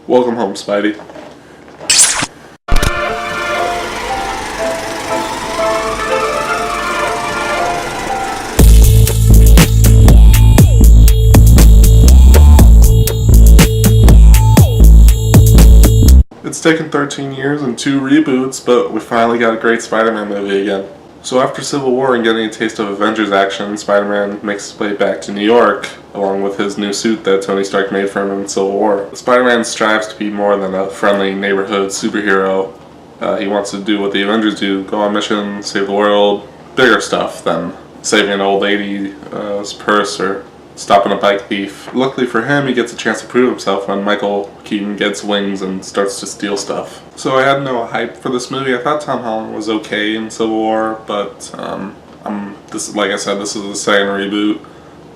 Welcome home, Spidey. It's taken 13 years and 2 reboots, but we finally got a great Spider-Man movie again. So after Civil War and getting a taste of Avengers action, Spider-Man makes his way back to New York, along with his new suit that Tony Stark made for him in Civil War. Spider-Man strives to be more than a friendly neighborhood superhero. He wants to do what the Avengers do, go on missions, save the world, bigger stuff than saving an old lady's purse or stopping a bike thief. Luckily for him, he gets a chance to prove himself when Michael Keaton gets wings and starts to steal stuff. So I had no hype for this movie. I thought Tom Holland was okay in Civil War, but like I said, this is the second reboot,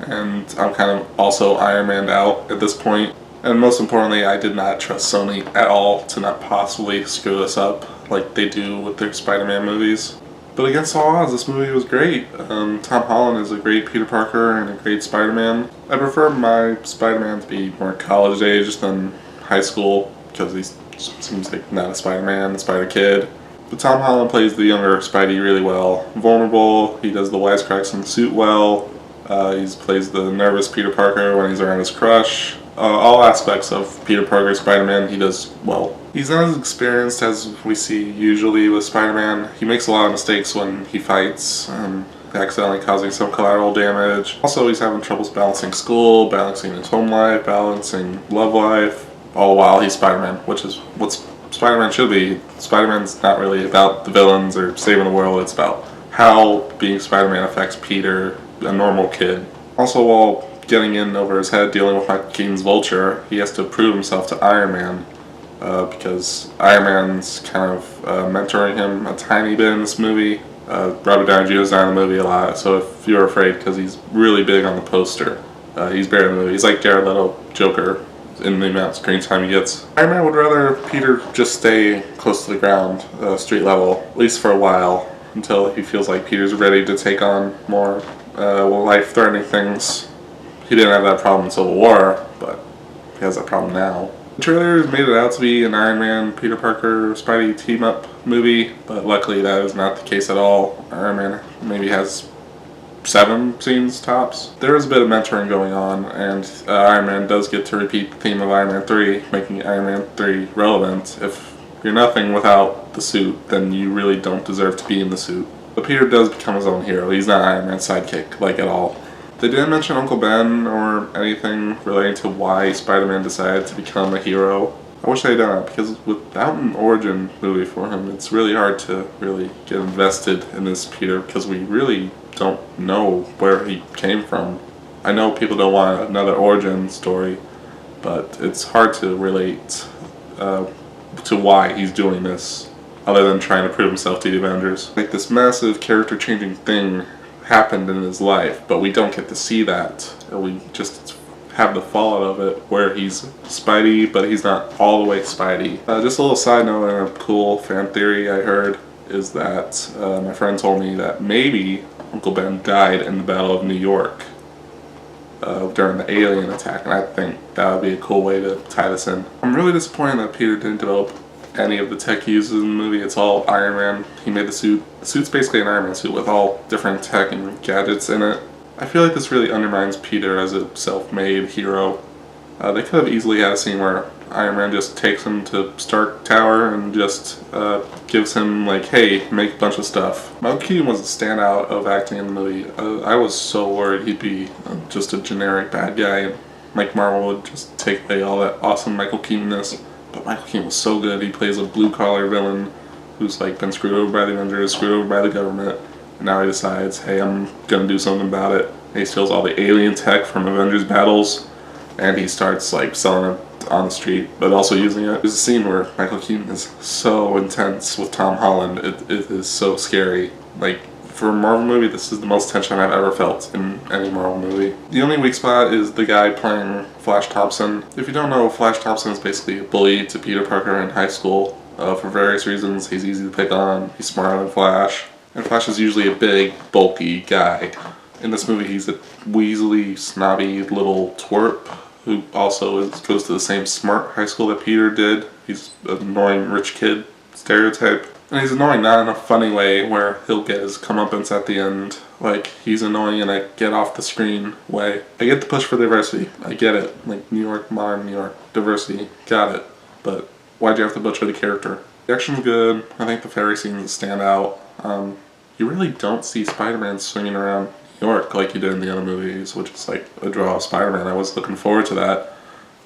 and I'm kind of also Iron Man'd out at this point. And most importantly, I did not trust Sony at all to not possibly screw this up like they do with their Spider-Man movies. But against all odds, this movie was great. Tom Holland is a great Peter Parker and a great Spider-Man. I prefer my Spider-Man to be more college age than high school, because he seems like not a Spider-Man, a Spider-Kid. But Tom Holland plays the younger Spidey really well. Vulnerable, he does the wisecracks in the suit well. He plays the nervous Peter Parker when he's around his crush. All aspects of Peter Parker Spider-Man he does well. He's not as experienced as we see usually with Spider-Man. He makes a lot of mistakes when he fights, accidentally causing some collateral damage. Also, he's having troubles balancing school, balancing his home life, balancing love life, all the while he's Spider-Man, which is what Spider-Man should be. Spider-Man's not really about the villains or saving the world, it's about how being Spider-Man affects Peter, a normal kid. Also, while getting in over his head dealing with Michael Keaton's Vulture, he has to prove himself to Iron Man, because Iron Man's kind of mentoring him a tiny bit in this movie. Robert Downey Jr. is not in the movie a lot, so if you're afraid, because he's really big on the poster, he's barely in the movie. He's like Jared Leto Joker in the amount of screen time he gets. Iron Man would rather Peter just stay close to the ground, street level, at least for a while, until he feels like Peter's ready to take on more life-threatening things. He didn't have that problem in Civil War, but he has that problem now. The trailers made it out to be an Iron Man, Peter Parker, Spidey team-up movie, but luckily that is not the case at all. Iron Man maybe has 7 scenes tops. There is a bit of mentoring going on, and Iron Man does get to repeat the theme of Iron Man 3, making Iron Man 3 relevant. If you're nothing without the suit, then you really don't deserve to be in the suit. But Peter does become his own hero. He's not Iron Man's sidekick, like, at all. They didn't mention Uncle Ben or anything relating to why Spider-Man decided to become a hero. I wish they'd done it, because without an origin movie for him, it's really hard to really get invested in this Peter, because we really don't know where he came from. I know people don't want another origin story, but it's hard to relate to why he's doing this, other than trying to prove himself to the Avengers. Like, this massive character-changing thing happened in his life, but we don't get to see that. We just have the fallout of it, where he's Spidey, but he's not all the way Spidey. Just a little side note and a cool fan theory I heard is that my friend told me that maybe Uncle Ben died in the Battle of New York during the alien attack, and I think that would be a cool way to tie this in. I'm really disappointed that Peter didn't develop any of the tech he uses in the movie. It's all Iron Man. He made the suit. The suit's basically an Iron Man suit with all different tech and gadgets in it. I feel like this really undermines Peter as a self-made hero. They could have easily had a scene where Iron Man just takes him to Stark Tower and just gives him, like, hey, make a bunch of stuff. Michael Keaton was a standout of acting in the movie. I was so worried he'd be just a generic bad guy and Mike Marvel would just take away all that awesome Michael Keaton-ness. But Michael Keaton was so good. He plays a blue-collar villain who's like been screwed over by the Avengers, screwed over by the government, and now he decides, hey, I'm gonna do something about it. And he steals all the alien tech from Avengers battles, and he starts like selling it on the street, but also using it. There's a scene where Michael Keaton is so intense with Tom Holland. It is so scary. Like, for a Marvel movie, this is the most tension I've ever felt in any Marvel movie. The only weak spot is the guy playing Flash Thompson. If you don't know, Flash Thompson is basically a bully to Peter Parker in high school. For various reasons, he's easy to pick on, he's smarter than Flash. And Flash is usually a big, bulky guy. In this movie, he's a weaselly, snobby little twerp who also goes to the same smart high school that Peter did. He's an annoying rich kid stereotype. And he's annoying not in a funny way where he'll get his comeuppance at the end. Like, he's annoying in a get off the screen way. I get the push for diversity. I get it. Like, New York, modern New York, diversity. Got it. But why'd you have to butcher the character? The action's good. I think the ferry scenes stand out. You really don't see Spider-Man swinging around New York like you did in the other movies, which is like a draw of Spider-Man. I was looking forward to that.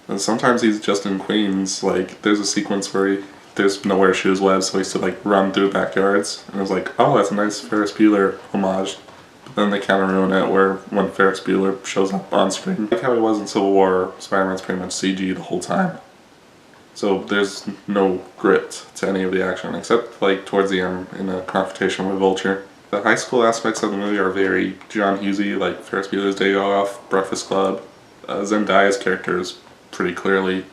And sometimes he's just in Queens. Like, there's a sequence where there's nowhere to shoot his web, so he used to like run through backyards. And it was like, oh, that's a nice Ferris Bueller homage. But then they kind of ruin it where when Ferris Bueller shows up on screen. Like how he was in Civil War, Spider-Man's pretty much CG the whole time. So there's no grit to any of the action, except like towards the end in a confrontation with Vulture. The high school aspects of the movie are very John Hughesy, like Ferris Bueller's Day Off, Breakfast Club. Zendaya's character is pretty clearly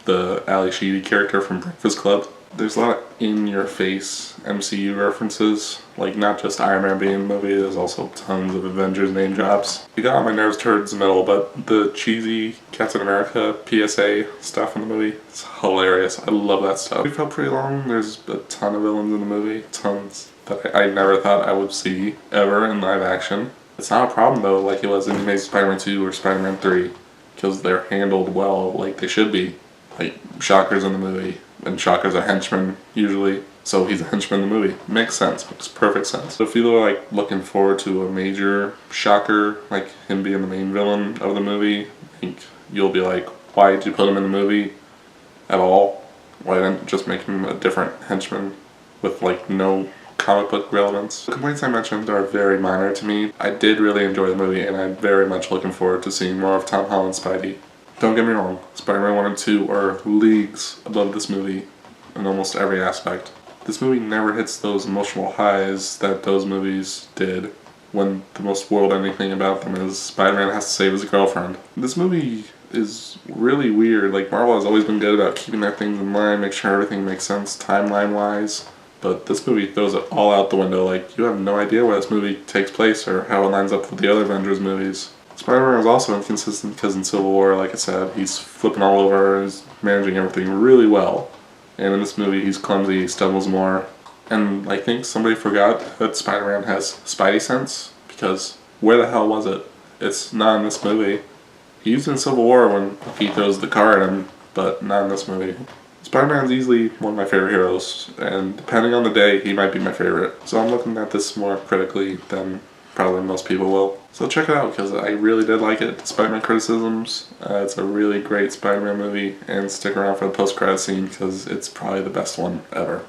the Ali Sheedy character from Breakfast Club. There's a lot of in-your-face MCU references, like not just Iron Man being in the movie, there's also tons of Avengers name drops. It got on my nerves towards the middle, but the cheesy Captain America PSA stuff in the movie is hilarious. I love that stuff. It felt pretty long. There's a ton of villains in the movie, tons that I never thought I would see ever in live action. It's not a problem though, like it was in Amazing Spider-Man 2 or Spider-Man 3, because they're handled well, like they should be. Like, Shocker's in the movie, and Shocker's a henchman, usually, so he's a henchman in the movie. Makes sense, makes perfect sense. So if you are like looking forward to a major Shocker, like him being the main villain of the movie, I think you'll be like, why did you put him in the movie at all? Why didn't you just make him a different henchman with like no comic book relevance? The complaints I mentioned are very minor to me. I did really enjoy the movie, and I'm very much looking forward to seeing more of Tom Holland's Spidey. Don't get me wrong, Spider-Man 1 and 2 are leagues above this movie in almost every aspect. This movie never hits those emotional highs that those movies did when the most world-ending thing about them is Spider-Man has to save his girlfriend. This movie is really weird. Like, Marvel has always been good about keeping their things in line, make sure everything makes sense timeline-wise. But this movie throws it all out the window. Like, you have no idea where this movie takes place or how it lines up with the other Avengers movies. Spider-Man is also inconsistent because in Civil War, like I said, he's flipping all over, he's managing everything really well. And in this movie, he's clumsy, he stumbles more. And I think somebody forgot that Spider-Man has Spidey sense, because where the hell was it? It's not in this movie. He used it in Civil War when he throws the car at him, but not in this movie. Spider-Man's easily one of my favorite heroes, and depending on the day, he might be my favorite. So I'm looking at this more critically than probably most people will. So check it out, because I really did like it, despite my criticisms. It's a really great Spider-Man movie, and stick around for the post-credit scene, because it's probably the best one ever.